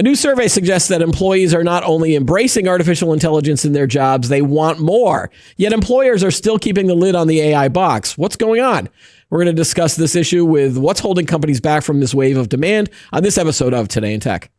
A new survey suggests that employees are not only embracing artificial intelligence in their jobs, they want more. Yet employers are still keeping the lid on the AI box. What's going on? We're going to discuss this issue with what's holding companies back from this wave of demand on this episode of Today in Tech.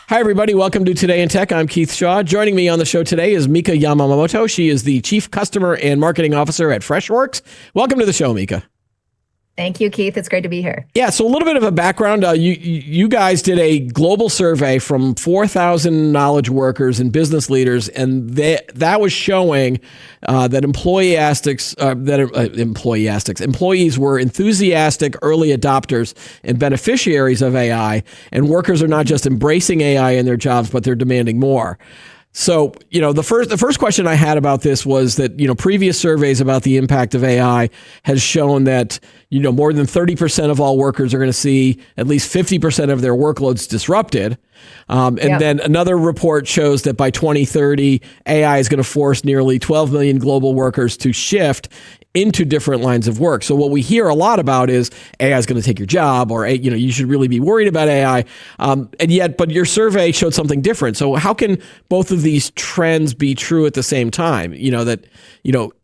Hi, everybody. Welcome to Today in Tech. I'm Keith Shaw. Joining me on the show today is Mika Yamamoto. She is the Chief Customer and Marketing Officer at Freshworks. Welcome to the show, Mika. Thank you, Keith. It's great to be here. Yeah, so a little bit of a background. You guys did a global survey from 4,000 knowledge workers and business leaders, and that was showing that employees were enthusiastic early adopters and beneficiaries of AI, and workers are not just embracing AI in their jobs, but they're demanding more. So, the first question I had about this was that, previous surveys about the impact of AI has shown that, more than 30% of all workers are going to see at least 50% of their workloads disrupted. Then another report shows that by 2030, AI is going to force nearly 12 million global workers to shift into different lines of work. So what we hear a lot about is AI is going to take your job, or you should really be worried about AI. But your survey showed something different. So how can both of these trends be true at the same time? That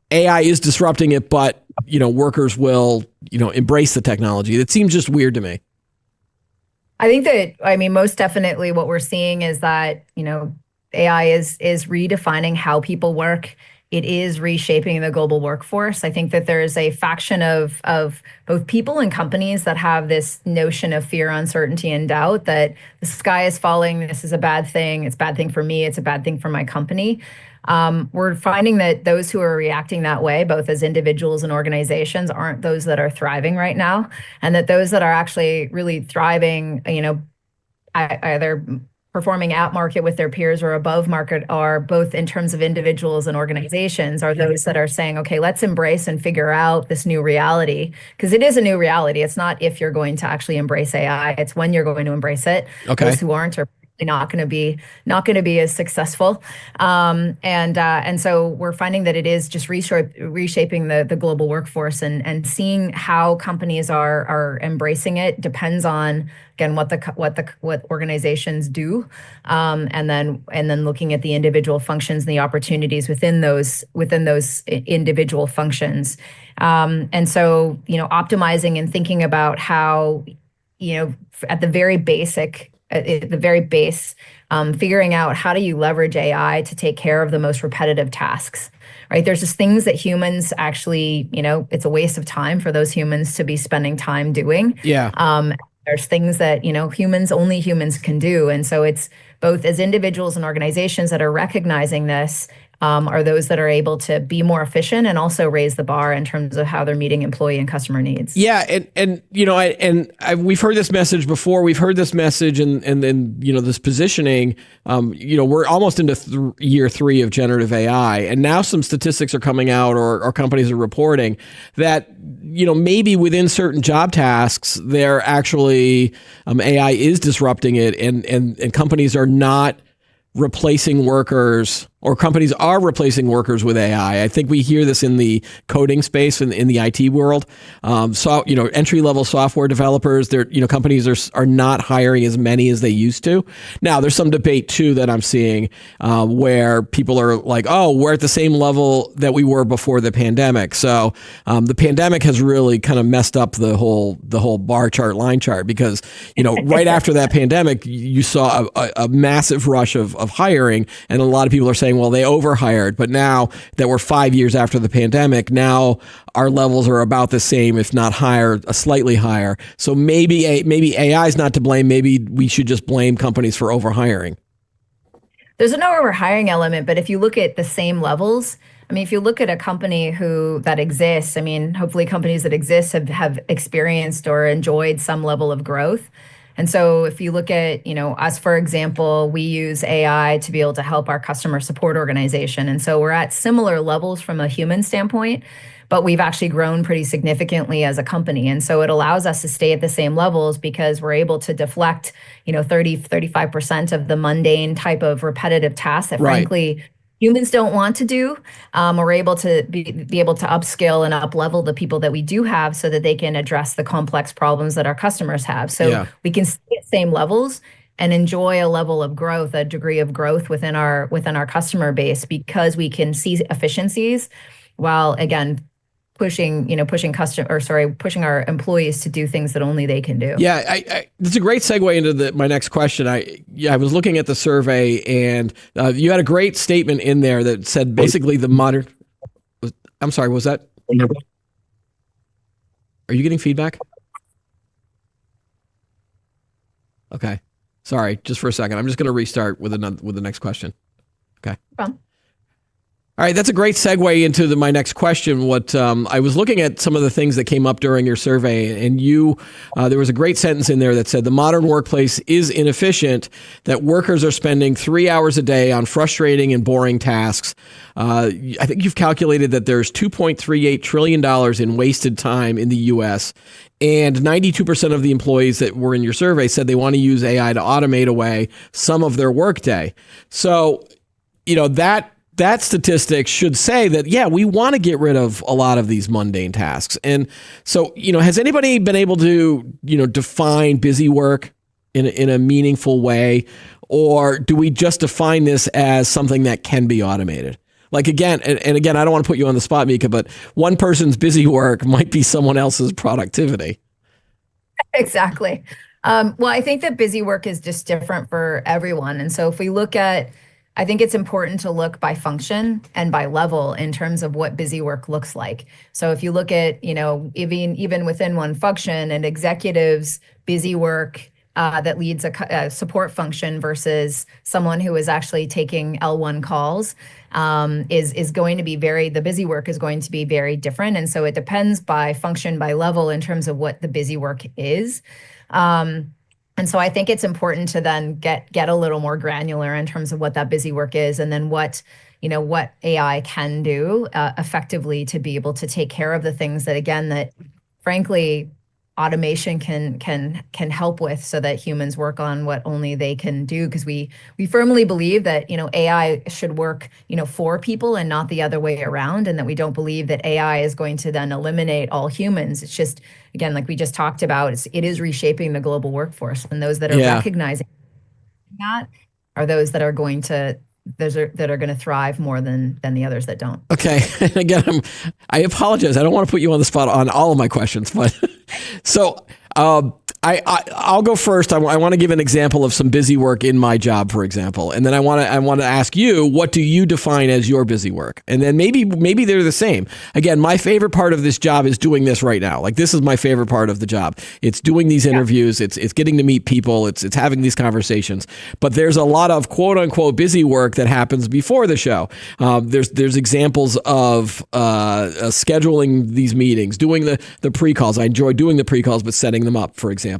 AI is disrupting it, but workers will embrace the technology. It seems just weird to me. I think that most definitely what we're seeing is that AI is redefining how people work. It is reshaping the global workforce. I think that there is a faction of both people and companies that have this notion of fear, uncertainty, and doubt that the sky is falling. This is a bad thing. It's a bad thing for me. It's a bad thing for my company. We're finding that those who are reacting that way, both as individuals and organizations, aren't those that are thriving right now, and that those that are actually really thriving, either performing at market with their peers or above market, are both in terms of individuals and organizations, are those that are saying, okay, let's embrace and figure out this new reality, because it is a new reality. It's not if you're going to actually embrace AI, it's when you're going to embrace it. Okay. Those who aren't are not going to be as successful, and so we're finding that it is just reshaping the global workforce, and seeing how companies are embracing it depends on, again, what organizations do, and then looking at the individual functions and the opportunities within those individual functions, and so optimizing and thinking about how at the very base, figuring out how do you leverage AI to take care of the most repetitive tasks, right? There's just things that humans actually, it's a waste of time for those humans to be spending time doing. Yeah. There's things that, only humans can do. And so it's both as individuals and organizations that are recognizing this, are those that are able to be more efficient and also raise the bar in terms of how they're meeting employee and customer needs. Yeah, we've heard this message before. We've heard this message and this positioning. We're almost into year 3 of generative AI, and now some statistics are coming out, or companies are reporting that maybe within certain job tasks, they're actually AI is disrupting it, and companies are not replacing workers, or companies are replacing workers with AI. I think we hear this in the coding space, in the IT world. Entry-level software developers, companies are not hiring as many as they used to. Now, there's some debate too that I'm seeing where people are like, oh, we're at the same level that we were before the pandemic. So the pandemic has really kind of messed up the whole bar chart, line chart, because right after that pandemic, you saw a massive rush of hiring, and a lot of people are saying, well, they overhired. But now that we're 5 years after the pandemic, now our levels are about the same, if not higher, slightly higher. So maybe AI is not to blame. Maybe we should just blame companies for overhiring. There's no overhiring element, but if you look at the same levels, if you look at a company that exists, hopefully companies that exist have experienced or enjoyed some level of growth. And so if you look at, us, for example, we use AI to be able to help our customer support organization. And so we're at similar levels from a human standpoint, but we've actually grown pretty significantly as a company. And so it allows us to stay at the same levels because we're able to deflect, 35% of the mundane type of repetitive tasks that, right, frankly, humans don't want to do. We're able to be able to upskill and up level the people that we do have so that they can address the complex problems that our customers have. So Yeah. we can stay at same levels and enjoy a level of growth, a degree of growth within our customer base because we can see efficiencies while again pushing our employees to do things that only they can do. Yeah, that's a great segue into my next question. I was looking at the survey, and you had a great statement in there that said basically the modern. I'm sorry, was that? Are you getting feedback? Okay, sorry, just for a second. I'm just going to restart with the next question. Okay. All right, that's a great segue into my next question. What I was looking at some of the things that came up during your survey, and there was a great sentence in there that said the modern workplace is inefficient, that workers are spending 3 hours a day on frustrating and boring tasks. I think you've calculated that there's $2.38 trillion in wasted time in the U.S., and 92% of the employees that were in your survey said they want to use AI to automate away some of their workday. So, that statistic should say that, yeah, we want to get rid of a lot of these mundane tasks. And so, has anybody been able to, define busy work in a meaningful way? Or do we just define this as something that can be automated? Like, again, and again, I don't want to put you on the spot, Mika, but one person's busy work might be someone else's productivity. Exactly. Well, I think that busy work is just different for everyone. And so if we look at I think it's important to look by function and by level in terms of what busy work looks like. So if you look at, even within one function and executives, busy work that leads a support function versus someone who is actually taking L1 calls is going to be the busy work is going to be very different. And so it depends by function, by level in terms of what the busy work is. And so I think it's important to then get a little more granular in terms of what that busy work is, and then what AI can do effectively to be able to take care of the things that frankly automation can help with, so that humans work on what only they can do. Because we firmly believe that AI should work for people and not the other way around, and that we don't believe that AI is going to then eliminate all humans. It's just, again, like we just talked about, it is reshaping the global workforce, and those that are recognizing that are those that are going to thrive more than the others that don't. Okay. Again, I apologize. I don't want to put you on the spot on all of my questions, but so I'll go first. I want to give an example of some busy work in my job, for example, and then I want to ask you, what do you define as your busy work? And then maybe they're the same. Again, my favorite part of this job is doing this right now. Like, this is my favorite part of the job. It's doing these interviews. It's getting to meet people. It's having these conversations. But there's a lot of quote unquote busy work that happens before the show. There's examples of scheduling these meetings, doing the pre-calls. I enjoy doing the pre-calls, but setting them up, for example.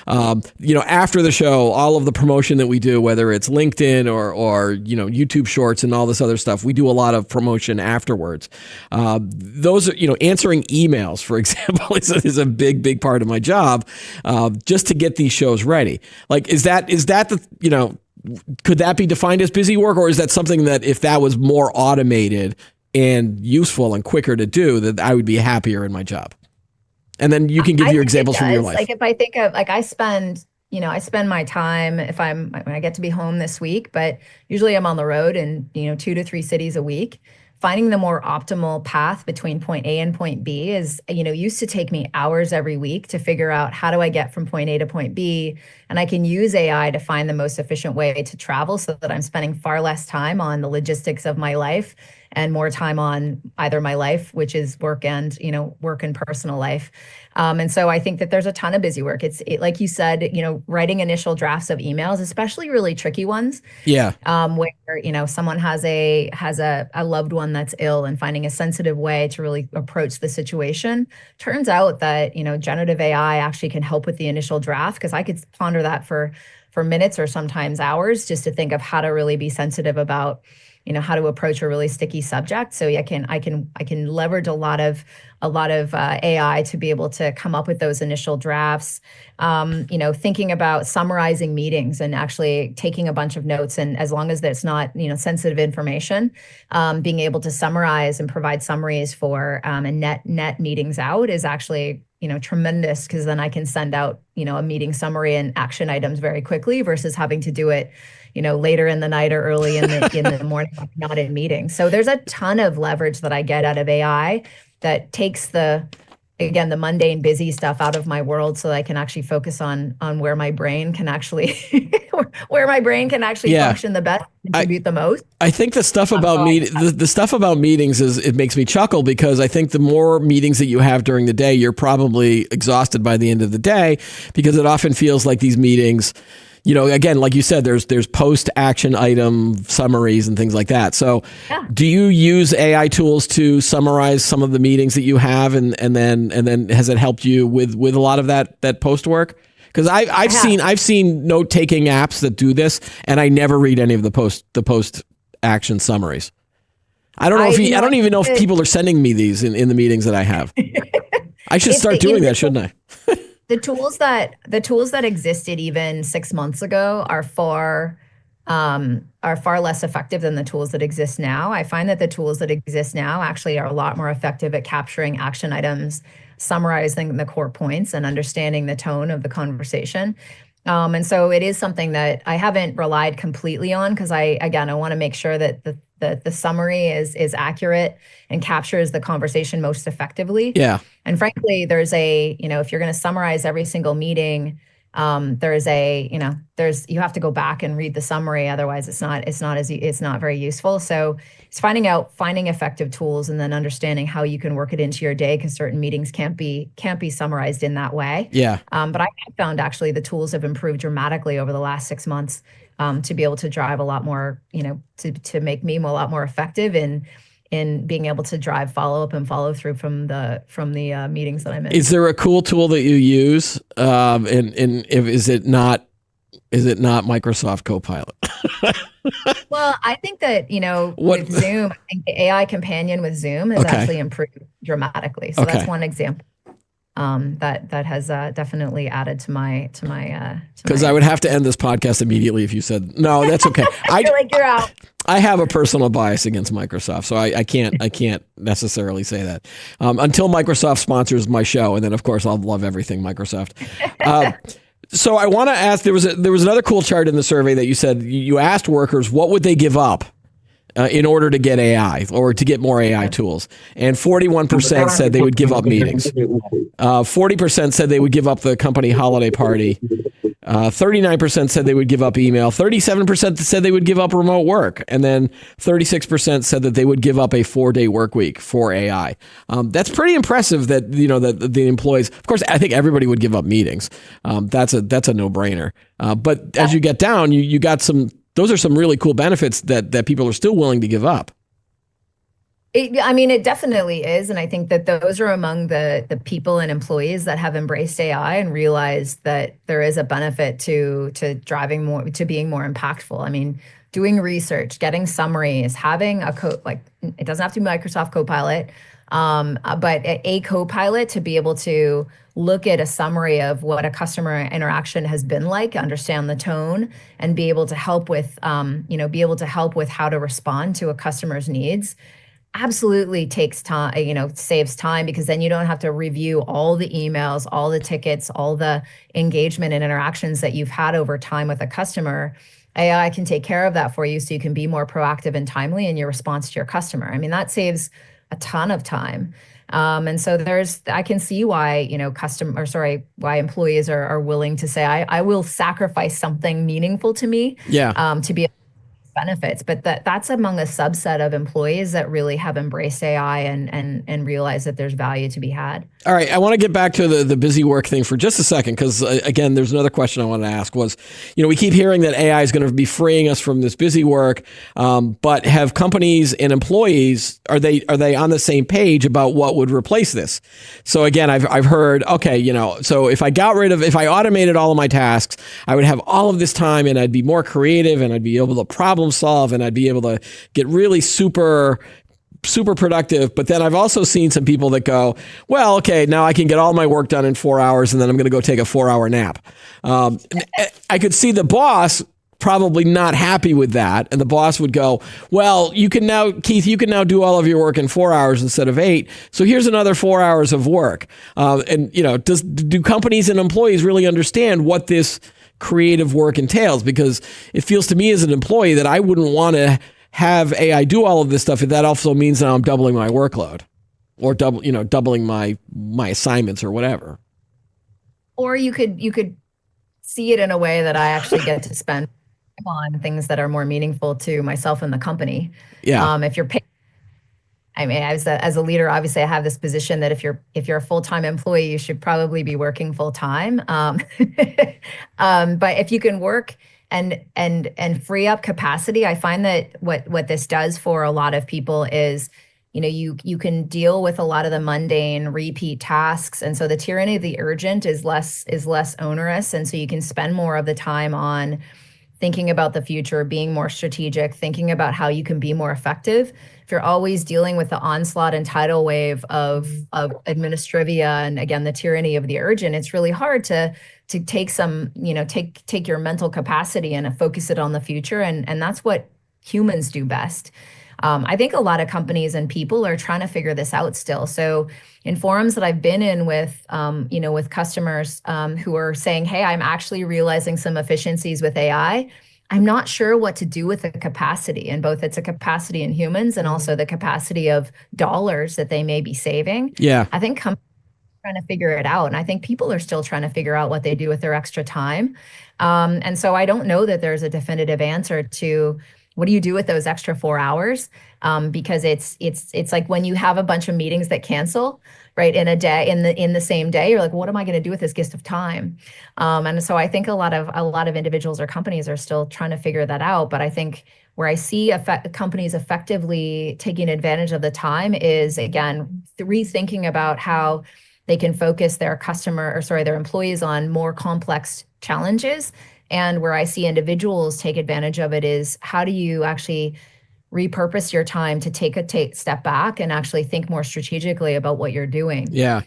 After the show, all of the promotion that we do, whether it's LinkedIn or YouTube Shorts and all this other stuff, we do a lot of promotion afterwards. Those are, answering emails, for example, is a big part of my job, just to get these shows ready. Like, is that the, could that be defined as busy work, or is that something that if that was more automated and useful and quicker to do, that I would be happier in my job? And then you can give your examples from your life. Like, if I think of, like, I spend my time, when I get to be home this week, but usually I'm on the road in 2 to 3 cities a week. Finding the more optimal path between point A and point B is, used to take me hours every week to figure out, how do I get from point A to point B? And I can use AI to find the most efficient way to travel, so that I'm spending far less time on the logistics of my life and more time on either my life, which is work, and work and personal life. And so I think that there's a ton of busy work. It's like you said, writing initial drafts of emails, especially really tricky ones. Yeah. Where someone has a loved one that's ill, and finding a sensitive way to really approach the situation. Turns out that generative AI actually can help with the initial draft, because I could ponder that for minutes or sometimes hours, just to think of how to really be sensitive about how to approach a really sticky subject. So I can leverage a lot of AI to be able to come up with those initial drafts. Thinking about summarizing meetings and actually taking a bunch of notes, and as long as it's not sensitive information, being able to summarize and provide summaries for and net meetings out is actually tremendous, because then I can send out a meeting summary and action items very quickly versus having to do it later in the night or early in the morning, not in meetings. So there's a ton of leverage that I get out of AI that takes the mundane busy stuff out of my world, so that I can actually focus on where my brain can actually function the best, contribute the most. I think the stuff about the stuff about meetings it makes me chuckle, because I think the more meetings that you have during the day, you're probably exhausted by the end of the day, because it often feels like these meetings, again, like you said, there's post-action item summaries and things like that. So do you use AI tools to summarize some of the meetings that you have, and then has it helped you with a lot of that post work? Because I've seen note-taking apps that do this, and I never read any of the post-action summaries. I don't even know if people are sending me these in the meetings that I have. I should start doing that, shouldn't I? The tools that existed even 6 months ago are far less effective than the tools that exist now. I find that the tools that exist now actually are a lot more effective at capturing action items, summarizing the core points, and understanding the tone of the conversation. And so it is something that I haven't relied completely on, because I want to make sure that the summary is accurate and captures the conversation most effectively. Yeah. And frankly, there's if you're going to summarize every single meeting, you have to go back and read the summary. Otherwise, it's not very useful. So it's finding effective tools, and then understanding how you can work it into your day, because certain meetings can't be summarized in that way. Yeah. But I found actually the tools have improved dramatically over the last 6 months, to be able to drive a lot more, to make me a lot more effective in being able to drive follow-up and follow-through from the meetings that I'm in. Is there a cool tool that you use? Is it not Microsoft Copilot? Well, I think that, with Zoom, I think the AI companion with Zoom has actually improved dramatically. So that's one example. That has definitely added to my. Because I would have to end this podcast immediately if you said no. That's okay. I feel like you're out. I have a personal bias against Microsoft, so I can't necessarily say that until Microsoft sponsors my show, and then of course I'll love everything Microsoft. So I want to ask. There was another cool chart in the survey that you said you asked workers what would they give up in order to get AI or to get more AI tools. And 41% said they would give up meetings. 40% said they would give up the company holiday party. 39% said they would give up email. 37% said they would give up remote work. And then 36% said that they would give up a 4-day work week for AI. That's pretty impressive that, that the employees, of course, I think everybody would give up meetings. That's a no-brainer. But as you get down, you got those are some really cool benefits that people are still willing to give up. It definitely is. And I think that those are among the people and employees that have embraced AI and realized that there is a benefit to driving more, to being more impactful. Doing research, getting summaries, having it doesn't have to be Microsoft Copilot, but a Copilot to be able to look at a summary of what a customer interaction has been like, understand the tone, and be able to help with, how to respond to a customer's needs. Absolutely takes time, saves time, because then you don't have to review all the emails, all the tickets, all the engagement and interactions that you've had over time with a customer. AI can take care of that for you, so you can be more proactive and timely in your response to your customer. That saves a ton of time. And so I can see why, why employees are willing to say, I will sacrifice something meaningful to me, to be benefits. But that's among a subset of employees that really have embraced AI and realize that there's value to be had. All right. I want to get back to the busy work thing for just a second, because again, there's another question I wanted to ask was, we keep hearing that AI is going to be freeing us from this busy work. But have companies and employees, are they on the same page about what would replace this? So again, I've heard, so if I automated all of my tasks, I would have all of this time and I'd be more creative and I'd be able to problem problem solve and I'd be able to get really super productive. But then I've also seen some people that go, well, okay, now I can get all my work done in 4 hours and then I'm going to go take a 4-hour nap. I could see the boss probably not happy with that. And the boss would go, well, Keith, you can now do all of your work in 4 hours instead of 8. So here's another 4 hours of work. Do companies and employees really understand what this creative work entails? Because it feels to me as an employee that I wouldn't want to have AI do all of this stuff, if that also means now I'm doubling my workload or doubling my assignments or whatever. Or you could see it in a way that I actually get to spend on things that are more meaningful to myself and the company. Yeah. If you're paid, I mean, as a leader, obviously I have this position that if you're a full-time employee, you should probably be working full-time. But if you can work and free up capacity, I find that what this does for a lot of people is, you can deal with a lot of the mundane repeat tasks. And so the tyranny of the urgent is less onerous. And so you can spend more of the time on thinking about the future, being more strategic, thinking about how you can be more effective. If you're always dealing with the onslaught and tidal wave of administrivia and, again, the tyranny of the urgent, it's really hard to take some, take your mental capacity and focus it on the future. And that's what humans do best. I think a lot of companies and people are trying to figure this out still. So in forums that I've been in with, with customers who are saying, hey, I'm actually realizing some efficiencies with AI. I'm not sure what to do with the capacity, and both it's a capacity in humans and also the capacity of dollars that they may be saving. Yeah. I think companies are trying to figure it out. And I think people are still trying to figure out what they do with their extra time. And so I don't know that there's a definitive answer to what do you do with those extra 4 hours? Because it's like when you have a bunch of meetings that cancel, right, in a day, in the same day, you're like, what am I going to do with this gift of time? And so I think a lot of individuals or companies are still trying to figure that out. But I think where I see companies effectively taking advantage of the time is, again, rethinking about how they can focus their their employees on more complex challenges. And where I see individuals take advantage of it is, how do you actually repurpose your time to take a step back and actually think more strategically about what you're doing? Yeah.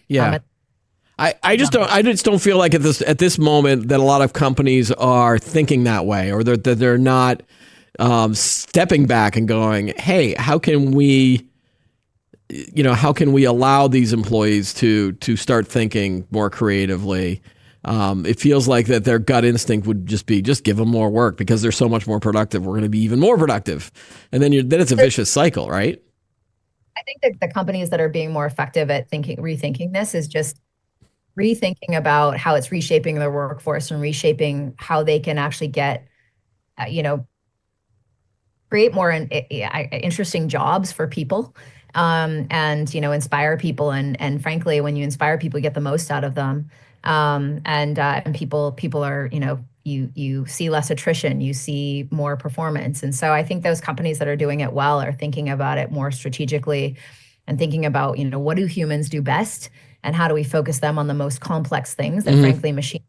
I just don't feel like at this moment that a lot of companies are thinking that way, or that they're not stepping back and going, hey, how can we allow these employees to start thinking more creatively? It feels like that their gut instinct would just give them more work because they're so much more productive. We're going to be even more productive. And then it's a vicious cycle, right? I think that the companies that are being more effective at rethinking this is just rethinking about how it's reshaping their workforce and reshaping how they can actually get, create more interesting jobs for people, and, inspire people. And frankly, when you inspire people, you get the most out of them. And people are, you see less attrition, you see more performance. And so I think those companies that are doing it well are thinking about it more strategically and thinking about, what do humans do best and how do we focus them on the most complex things that frankly machines.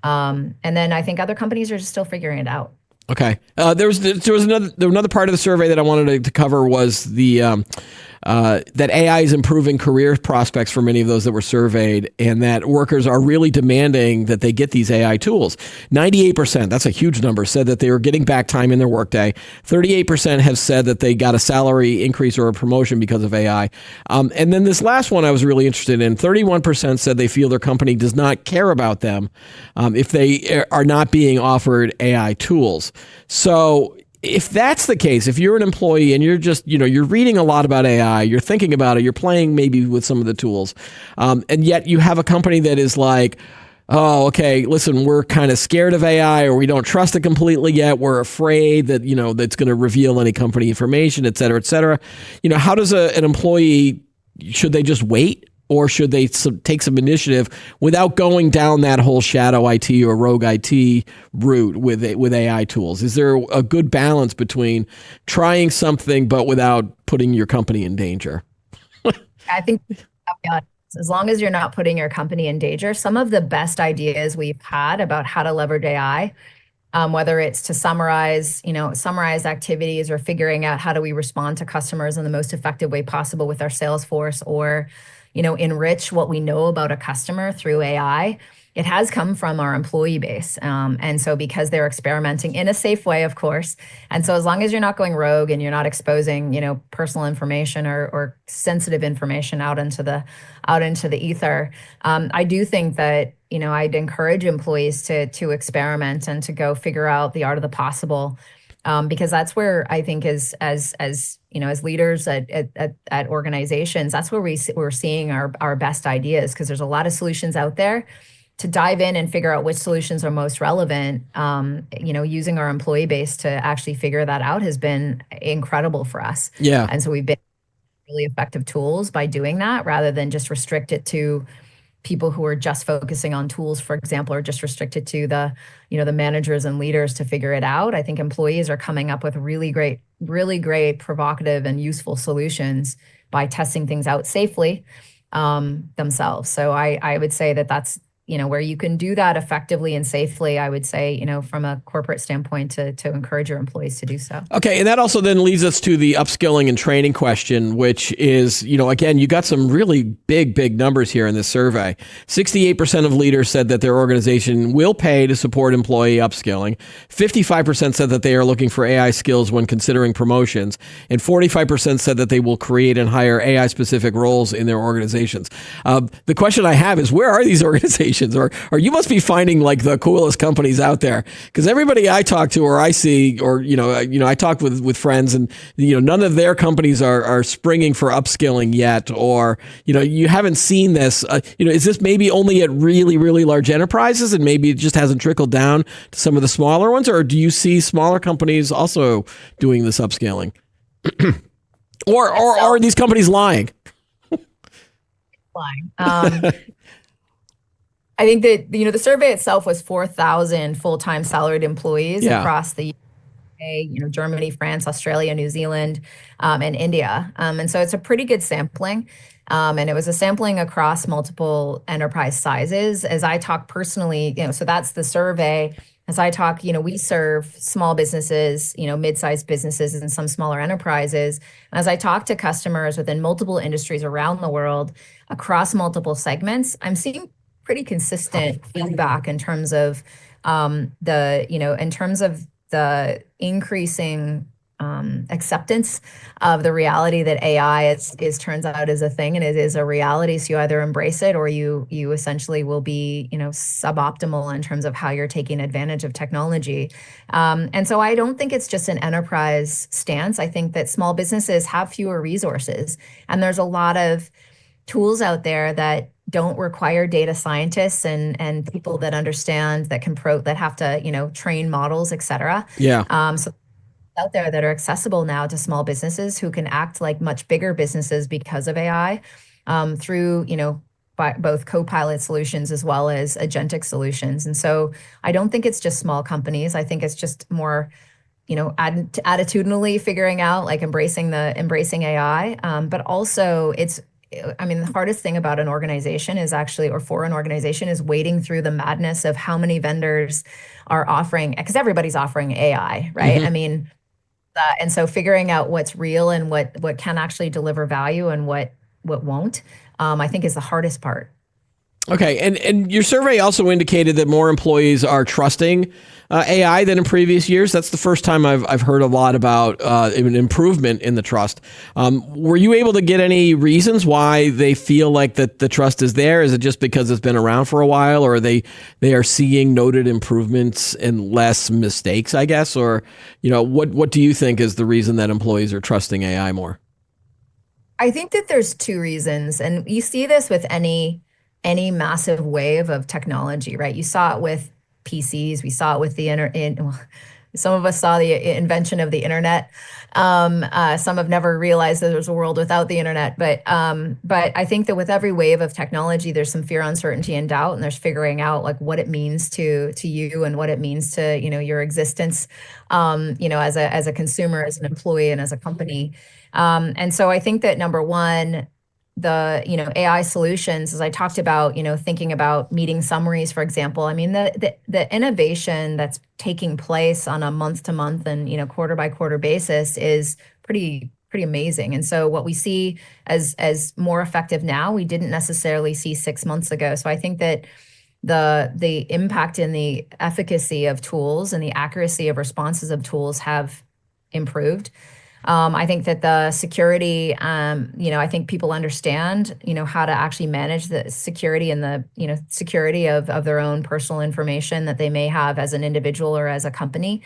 And then I think other companies are just still figuring it out. Okay. There was another part of the survey that I wanted to cover was that AI is improving career prospects for many of those that were surveyed, and that workers are really demanding that they get these AI tools. 98%, that's a huge number, said that they were getting back time in their workday. 38% have said that they got a salary increase or a promotion because of AI. And then this last one I was really interested in. 31% said they feel their company does not care about them if they are not being offered AI tools. So if that's the case, if you're an employee and you're just, you're reading a lot about AI, you're thinking about it, you're playing maybe with some of the tools, and yet you have a company that is like, oh, okay, listen, we're kind of scared of AI, or we don't trust it completely yet. We're afraid that, that's going to reveal any company information, et cetera, et cetera. How does an employee, should they just wait? Or should they take some initiative without going down that whole shadow IT or rogue IT route with AI tools? Is there a good balance between trying something but without putting your company in danger? I think as long as you're not putting your company in danger, some of the best ideas we've had about how to leverage AI whether it's to summarize activities or figuring out how do we respond to customers in the most effective way possible with our sales force, or, enrich what we know about a customer through AI. It has come from our employee base. And so because they're experimenting in a safe way, of course. And so as long as you're not going rogue and you're not exposing, personal information or sensitive information out into the ether, I do think that, I'd encourage employees to experiment and to go figure out the art of the possible. Because that's where I think as leaders at organizations, that's where we're seeing our best ideas, because there's a lot of solutions out there. To dive in and figure out which solutions are most relevant, using our employee base to actually figure that out has been incredible for us. Yeah. And so we've been really effective tools by doing that, rather than just restrict it to people who are just focusing on tools, for example, or just restricted to the managers and leaders to figure it out. I think employees are coming up with really great, provocative and useful solutions by testing things out safely themselves. So I would say that's where you can do that effectively and safely. I would say, from a corporate standpoint, to encourage your employees to do so. Okay. And that also then leads us to the upskilling and training question, which is, again, you got some really big numbers here in this survey. 68% of leaders said that their organization will pay to support employee upskilling. 55% said that they are looking for AI skills when considering promotions. And 45% said that they will create and hire AI specific roles in their organizations. The question I have is, where are these organizations? Or you must be finding like the coolest companies out there, because everybody I talk to or I see, or I talk with friends, and none of their companies are springing for upskilling yet, or you haven't seen this. Is this maybe only at really large enterprises, and maybe it just hasn't trickled down to some of the smaller ones, or do you see smaller companies also doing this upscaling, or are these companies lying? I think that, the survey itself was 4,000 full-time salaried employees across the UK, Germany, France, Australia, New Zealand, and India. And so it's a pretty good sampling. And it was a sampling across multiple enterprise sizes. As I talk personally, so that's the survey. As I talk, we serve small businesses, mid-sized businesses, and some smaller enterprises. And as I talk to customers within multiple industries around the world, across multiple segments, I'm seeing pretty consistent feedback in terms of the increasing acceptance of the reality that AI is turns out is a thing, and it is a reality. So you either embrace it, or you essentially will be suboptimal in terms of how you're taking advantage of technology. And so I don't think it's just an enterprise stance. I think that small businesses have fewer resources, and there's a lot of tools out there that don't require data scientists and people that understand, that that have to train models, et cetera. Yeah. So out there that are accessible now to small businesses who can act like much bigger businesses because of AI, through by both co-pilot solutions as well as agentic solutions. And so I don't think it's just small companies. I think it's just more attitudinally figuring out, like embracing AI, but also the hardest thing about an organization is actually, or for an organization, is wading through the madness of how many vendors are offering, because everybody's offering AI, right? Mm-hmm. And so figuring out what's real and what can actually deliver value and what won't, I think is the hardest part. Okay, and your survey also indicated that more employees are trusting AI than in previous years. That's the first time I've heard a lot about an improvement in the trust. Were you able to get any reasons why they feel like that the trust is there? Is it just because it's been around for a while, or they are seeing noted improvements and less mistakes, I guess? Or what do you think is the reason that employees are trusting AI more? I think that there's two reasons, and you see this with any massive wave of technology, right? You saw it with PCs. We saw it with some of us saw the invention of the internet. Some have never realized that there was a world without the internet. But I think that with every wave of technology, there's some fear, uncertainty, and doubt, and there's figuring out like what it means to you and what it means to your existence, as a consumer, as an employee, and as a company. And so I think that number one, AI solutions, as I talked about, thinking about meeting summaries, for example. I mean, the innovation that's taking place on a month to month and quarter by quarter basis is pretty amazing. And so what we see as more effective now, we didn't necessarily see 6 months ago. So I think that the impact and the efficacy of tools and the accuracy of responses of tools have improved. I think that the security, I think people understand, how to actually manage the security and the, security of their own personal information that they may have as an individual or as a company.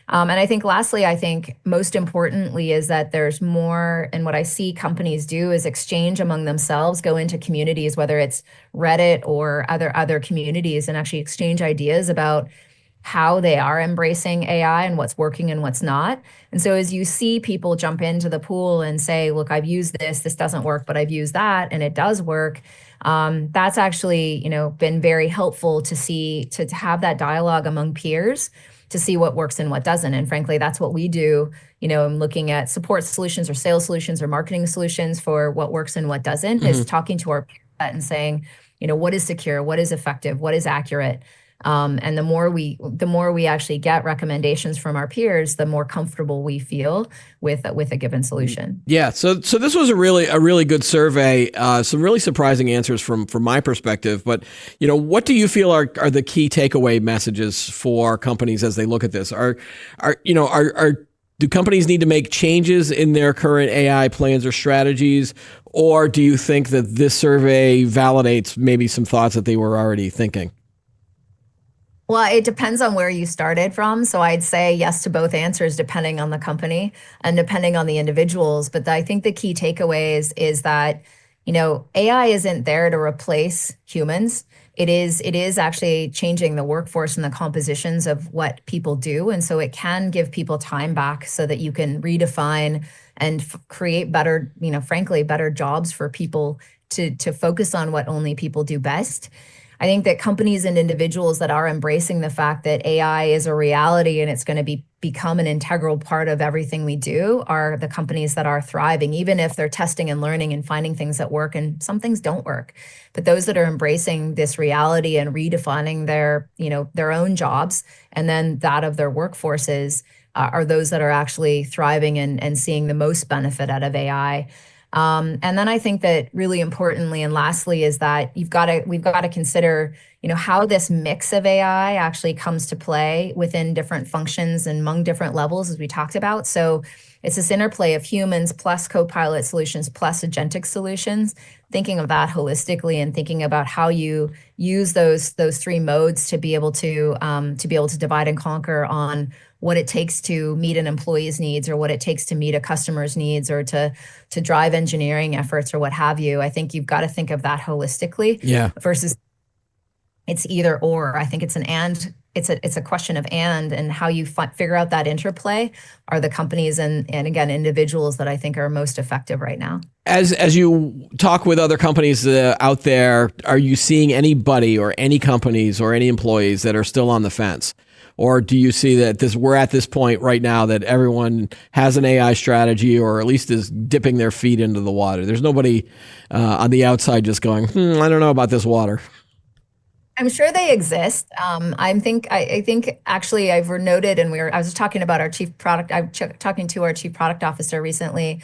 And I think lastly, I think most importantly is that there's more, and what I see companies do is exchange among themselves, go into communities, whether it's Reddit or other communities, and actually exchange ideas about how they are embracing AI and what's working and what's not. And so as you see people jump into the pool and say, look, I've used this doesn't work, but I've used that and it does work. That's actually, been very helpful to see, to have that dialogue among peers to see what works and what doesn't. And frankly, that's what we do, in looking at support solutions or sales solutions or marketing solutions for what works and what doesn't, is talking to our peers and saying, what is secure, what is effective, what is accurate. And the more we actually get recommendations from our peers, the more comfortable we feel with a given solution. Yeah. So this was a really good survey. Some really surprising answers from my perspective. But what do you feel are the key takeaway messages for companies as they look at this? Do companies need to make changes in their current AI plans or strategies, or do you think that this survey validates maybe some thoughts that they were already thinking? Well, it depends on where you started from. So I'd say yes to both answers, depending on the company and depending on the individuals. But I think the key takeaways is that, AI isn't there to replace humans. It is actually changing the workforce and the compositions of what people do. And so it can give people time back so that you can redefine and create better, frankly, better jobs for people to focus on what only people do best. I think that companies and individuals that are embracing the fact that AI is a reality and it's going to become an integral part of everything we do are the companies that are thriving, even if they're testing and learning and finding things that work and some things don't work. But those that are embracing this reality and redefining their own jobs and then that of their workforces are those that are actually thriving and seeing the most benefit out of AI. And then I think that really importantly and lastly is that we've got to consider, how this mix of AI actually comes to play within different functions and among different levels, as we talked about. So it's this interplay of humans plus co-pilot solutions plus agentic solutions, thinking of that holistically and thinking about how you use those three modes to be able to divide and conquer on what it takes to meet an employee's needs or what it takes to meet a customer's needs or to drive engineering efforts or what have you. I think you've got to think of that holistically versus it's either or. I think it's an and. It's a question of and how you figure out that interplay are the companies and again, individuals that I think are most effective right now. As you talk with other companies out there, are you seeing anybody or any companies or any employees that are still on the fence? Or do you see that we're at this point right now that everyone has an AI strategy or at least is dipping their feet into the water? There's nobody on the outside just going, I don't know about this water. I'm sure they exist. I think actually I've noted, and I was just talking about our talking to our chief product officer recently,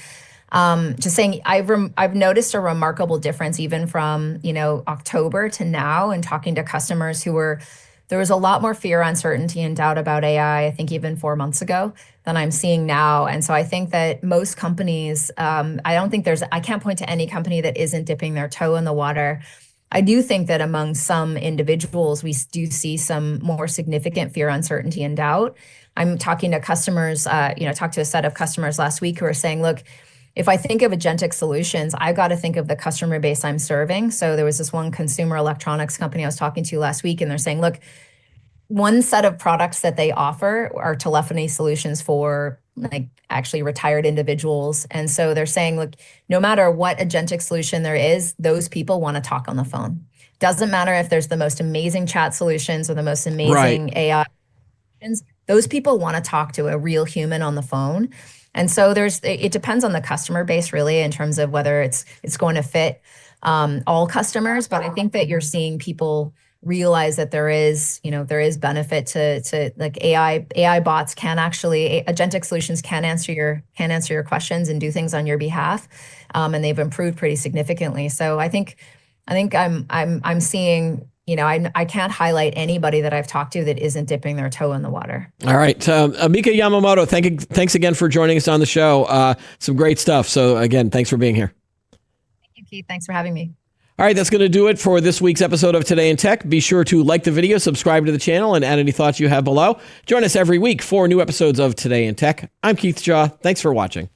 just saying I've noticed a remarkable difference even from October to now, and talking to customers there was a lot more fear, uncertainty, and doubt about AI, I think even 4 months ago than I'm seeing now. And so I think that most companies, I can't point to any company that isn't dipping their toe in the water. I do think that among some individuals, we do see some more significant fear, uncertainty, and doubt. I'm talking to customers, talked to a set of customers last week who are saying, look, if I think of agentic solutions, I've got to think of the customer base I'm serving. So there was this one consumer electronics company I was talking to last week, and they're saying, look, one set of products that they offer are telephony solutions for like actually retired individuals. And so they're saying, look, no matter what agentic solution there is, those people want to talk on the phone. Doesn't matter if there's the most amazing chat solutions or the most amazing AI solutions. Those people want to talk to a real human on the phone. And so it depends on the customer base really in terms of whether it's going to fit all customers. But I think that you're seeing people realize that there is benefit to like AI bots can actually, agentic solutions can answer your questions and do things on your behalf, and they've improved pretty significantly. So I think I'm seeing, I can't highlight anybody that I've talked to that isn't dipping their toe in the water. All right, Mika Yamamoto, thanks again for joining us on the show. Some great stuff. So again, thanks for being here. Thank you, Keith. Thanks for having me. All right, that's going to do it for this week's episode of Today in Tech. Be sure to like the video, subscribe to the channel, and add any thoughts you have below. Join us every week for new episodes of Today in Tech. I'm Keith Shaw. Thanks for watching.